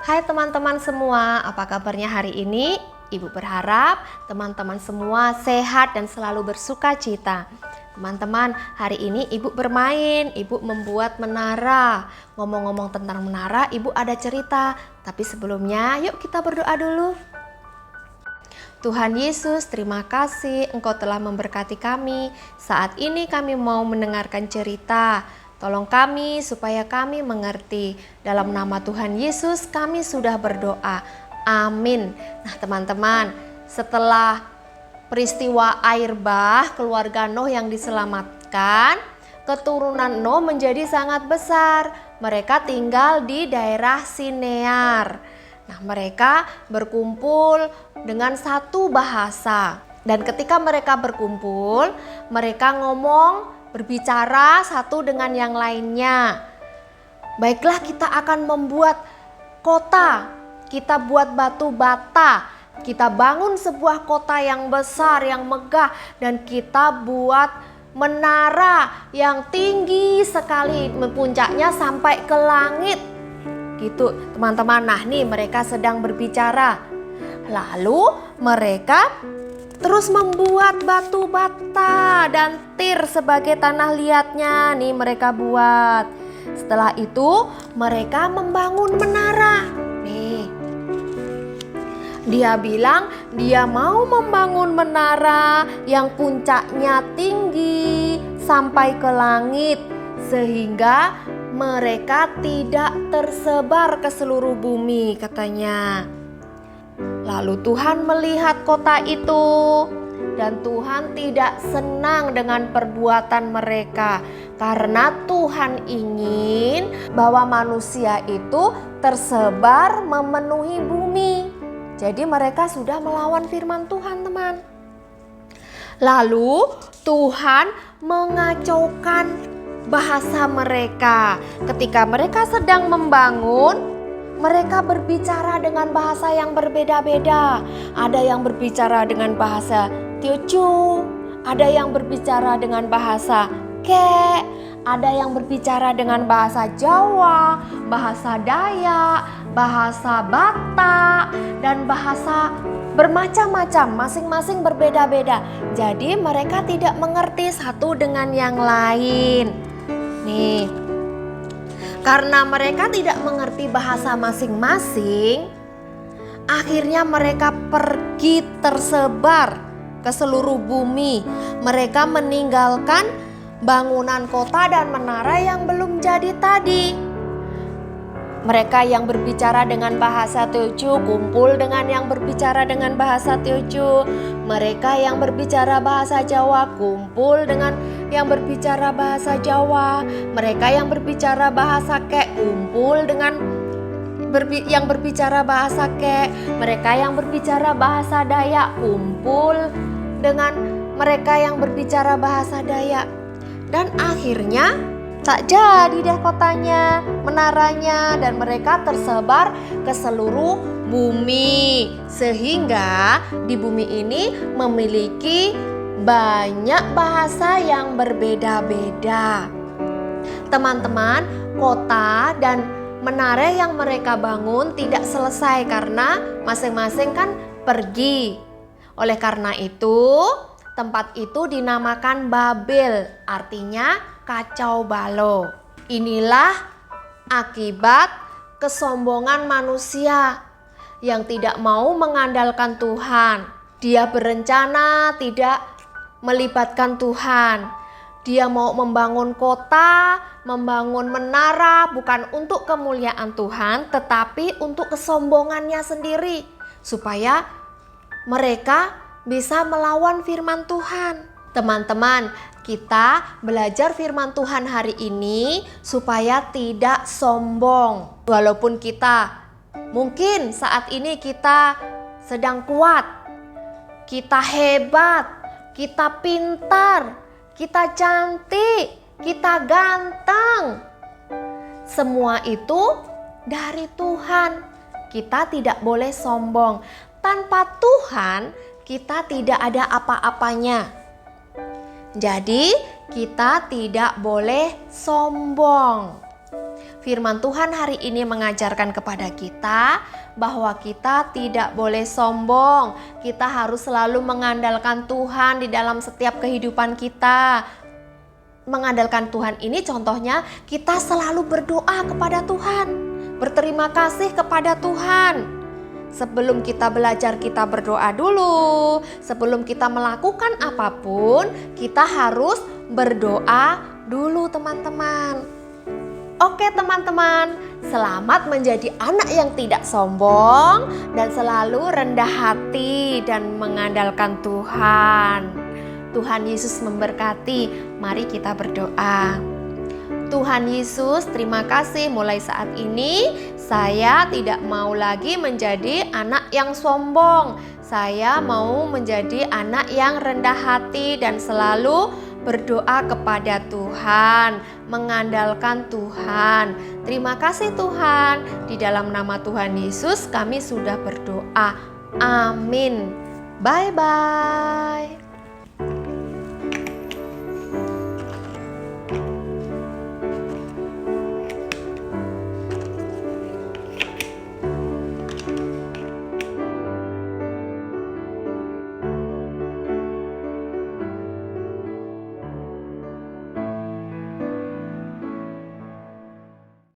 Hai teman-teman semua, apa kabarnya hari ini? Ibu berharap teman-teman semua sehat dan selalu bersuka cita. Teman-teman, hari ini ibu bermain, ibu membuat menara. Ngomong-ngomong tentang menara, ibu ada cerita. Tapi sebelumnya, yuk kita berdoa dulu. Tuhan Yesus, terima kasih Engkau telah memberkati kami. Saat ini kami mau mendengarkan cerita. Tolong kami supaya kami mengerti. Dalam nama Tuhan Yesus kami sudah berdoa. Amin. Nah teman-teman, setelah peristiwa air bah keluarga Nuh yang diselamatkan, keturunan Nuh menjadi sangat besar. Mereka tinggal di daerah Sinear. Nah, mereka berkumpul dengan satu bahasa. Dan ketika mereka berkumpul, mereka berbicara satu dengan yang lainnya. Baiklah, kita akan membuat kota. Kita buat batu bata. Kita bangun sebuah kota yang besar, yang megah. Dan kita buat menara yang tinggi sekali. Puncaknya sampai ke langit. Gitu teman-teman. Nah nih mereka sedang berbicara. Lalu mereka terus membuat batu bata dan tir sebagai tanah liatnya. Nih mereka buat. Setelah itu mereka membangun menara. Nih dia bilang dia mau membangun menara yang puncaknya tinggi sampai ke langit, sehingga mereka tidak tersebar ke seluruh bumi katanya. Lalu Tuhan melihat kota itu dan Tuhan tidak senang dengan perbuatan mereka, karena Tuhan ingin bahwa manusia itu tersebar memenuhi bumi. Jadi mereka sudah melawan firman Tuhan, teman. Lalu Tuhan mengacaukan bahasa mereka. Ketika mereka sedang membangun, mereka berbicara dengan bahasa yang berbeda-beda. Ada yang berbicara dengan bahasa Teochew, ada yang berbicara dengan bahasa Kek, ada yang berbicara dengan bahasa Jawa, bahasa Dayak, bahasa Batak, dan bahasa bermacam-macam, masing-masing berbeda-beda. Jadi mereka tidak mengerti satu dengan yang lain. Nih, karena mereka tidak mengerti bahasa masing-masing, akhirnya mereka pergi tersebar ke seluruh bumi. Mereka meninggalkan bangunan kota dan menara yang belum jadi tadi. Mereka yang berbicara dengan bahasa Teochew kumpul dengan yang berbicara dengan bahasa Teochew. Mereka yang berbicara bahasa Jawa kumpul dengan yang berbicara bahasa Jawa. Mereka yang berbicara bahasa Kek kumpul dengan yang berbicara bahasa Kek. Mereka yang berbicara bahasa Dayak kumpul dengan mereka yang berbicara bahasa Dayak. Dan akhirnya tak jadi deh kotanya, menaranya, dan mereka tersebar ke seluruh bumi. Sehingga di bumi ini memiliki banyak bahasa yang berbeda-beda. Teman-teman, kota dan menara yang mereka bangun tidak selesai karena masing-masing kan pergi. Oleh karena itu, tempat itu dinamakan Babel, artinya kacau balau. Inilah akibat kesombongan manusia yang tidak mau mengandalkan Tuhan. Dia berencana tidak melibatkan Tuhan. Dia mau membangun kota, membangun menara bukan untuk kemuliaan Tuhan, tetapi untuk kesombongannya sendiri, supaya mereka bisa melawan firman Tuhan. Teman-teman, kita belajar firman Tuhan hari ini supaya tidak sombong. Walaupun kita mungkin saat ini kita sedang kuat, kita hebat, kita pintar, kita cantik, kita ganteng. Semua itu dari Tuhan. Kita tidak boleh sombong. Tanpa Tuhan kita tidak ada apa-apanya. Jadi kita tidak boleh sombong. Firman Tuhan hari ini mengajarkan kepada kita bahwa kita tidak boleh sombong. Kita harus selalu mengandalkan Tuhan di dalam setiap kehidupan kita. Mengandalkan Tuhan ini contohnya kita selalu berdoa kepada Tuhan, berterima kasih kepada Tuhan. Sebelum kita belajar, kita berdoa dulu. Sebelum kita melakukan apapun, kita harus berdoa dulu, teman-teman. Oke teman-teman, selamat menjadi anak yang tidak sombong dan selalu rendah hati dan mengandalkan Tuhan. Tuhan Yesus memberkati. Mari kita berdoa. Tuhan Yesus, terima kasih, mulai saat ini saya tidak mau lagi menjadi anak yang sombong. Saya mau menjadi anak yang rendah hati dan selalu berdoa kepada Tuhan, mengandalkan Tuhan. Terima kasih Tuhan. Di dalam nama Tuhan Yesus kami sudah berdoa. Amin. Bye-bye.